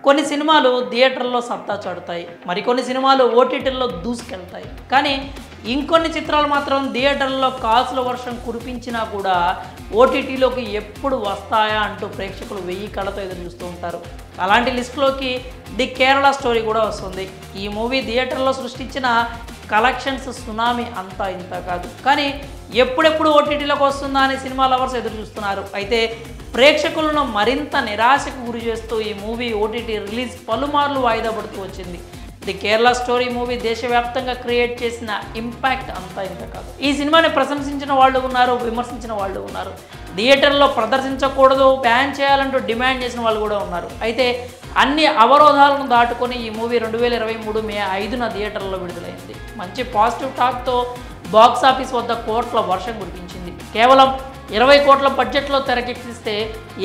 కొన్ని సినిమాలు థియేటర్లో సత్తా చాటుతాయి, మరికొన్ని సినిమాలు ఓటీటీల్లో దూసుకెళ్తాయి. కానీ ఇంకొన్ని చిత్రాలు మాత్రం థియేటర్లో కాసుల వర్షం కురిపించినా కూడా ఓటీటీలోకి ఎప్పుడు వస్తాయా అంటూ ప్రేక్షకులు 1000 కళ్ళతో ఎదురు చూస్తూ ఉంటారు. అలాంటి లిస్టులోకి ది కేరళ స్టోరీ కూడా వస్తుంది. ఈ మూవీ థియేటర్లో సృష్టించిన కలెక్షన్స్ సునామీ అంతా ఇంత కాదు. కానీ ఎప్పుడెప్పుడు ఓటీటీలోకి వస్తుందా అని సినిమా లవర్స్ ఎదురు చూస్తున్నారు. అయితే ప్రేక్షకులను మరింత నిరాశకు గురి చేస్తూ ఈ మూవీ ఓటీటీ రిలీజ్ పలుమార్లు వాయిదా పడుతూ వచ్చింది. ది కేరళ స్టోరీ మూవీ దేశవ్యాప్తంగా క్రియేట్ చేసిన ఇంపాక్ట్ అంతా ఇంత కాదు. ఈ సినిమాని ప్రశంసించిన వాళ్ళు ఉన్నారు, విమర్శించిన వాళ్ళు ఉన్నారు. థియేటర్లో ప్రదర్శించకూడదు, బ్యాన్ చేయాలంటూ డిమాండ్ చేసిన వాళ్ళు కూడా ఉన్నారు. అయితే అన్ని అవరోధాలను దాటుకొని ఈ మూవీ 2023 మే 5న థియేటర్లో విడుదలైంది. మంచి పాజిటివ్ టాక్తో బాక్సాఫీస్ వద్ద కోట్ల వర్షం కురిపించింది. కేవలం 20 కోట్ల బడ్జెట్లో తెరకెక్కిస్తే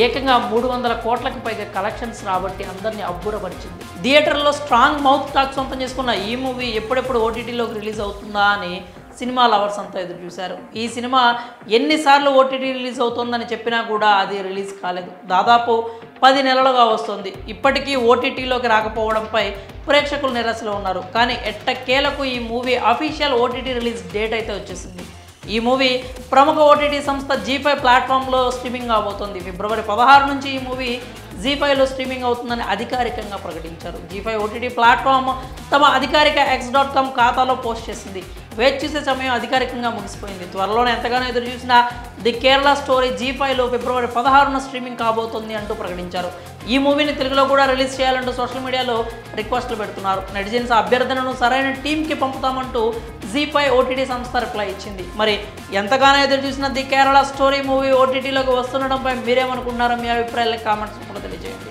ఏకంగా 300 కోట్లకు పైగా కలెక్షన్స్ రాబట్టి అందరినీ అబ్బురపరిచింది. థియేటర్లో స్ట్రాంగ్ మౌత్ టాక్ సొంతం చేసుకున్న ఈ మూవీ ఎప్పుడెప్పుడు ఓటీటీలోకి రిలీజ్ అవుతుందా అని సినిమా లవర్స్ అంతా ఎదురు చూశారు. ఈ సినిమా ఎన్నిసార్లు ఓటీటీ రిలీజ్ అవుతుందని చెప్పినా కూడా అది రిలీజ్ కాలేదు. దాదాపు 10 నెలలుగా వస్తుంది. ఇప్పటికీ ఓటీటీలోకి రాకపోవడంపై ప్రేక్షకులు నిరాశలో ఉన్నారు. కానీ ఎట్టకేలకు ఈ movie official OTT release date అయితే వచ్చేసింది. ఈ మూవీ ప్రముఖ ఓటీటీ సంస్థ జీ5 ప్లాట్ఫామ్లో స్ట్రీమింగ్ అవబోతోంది. ఫిబ్రవరి 16 నుంచి ఈ మూవీ జీ5లో స్ట్రీమింగ్ అవుతుందని అధికారికంగా ప్రకటించారు. జీ5 ఓటీటీ ప్లాట్ఫామ్ తమ అధికారిక x.com ఖాతాలో పోస్ట్ చేసింది. వేచి చూసే సమయం అధికారికంగా ముగిసిపోయింది. త్వరలోనే ఎంతగానో ఎదురు చూసిన ది కేరళ స్టోరీ జీ5లో ఫిబ్రవరి 16న స్ట్రీమింగ్ కాబోతోంది అంటూ ప్రకటించారు. ఈ మూవీని తెలుగులో కూడా రిలీజ్ చేయాలంటూ సోషల్ మీడియాలో రిక్వెస్ట్లు పెడుతున్నారు. నెటిజన్స్ అభ్యర్థనను సరైన టీంకి పంపుతామంటూ జీ5 ఓటీటీ సంస్థ రిప్లై ఇచ్చింది. మరి ఎంతగానో ఎదురు చూసిన ది కేరళ స్టోరీ మూవీ ఓటీటీలోకి వస్తుండడంపై మీరేమనుకుంటున్నారో మీ అభిప్రాయాలను కామెంట్స్ కూడా తెలియజేయండి.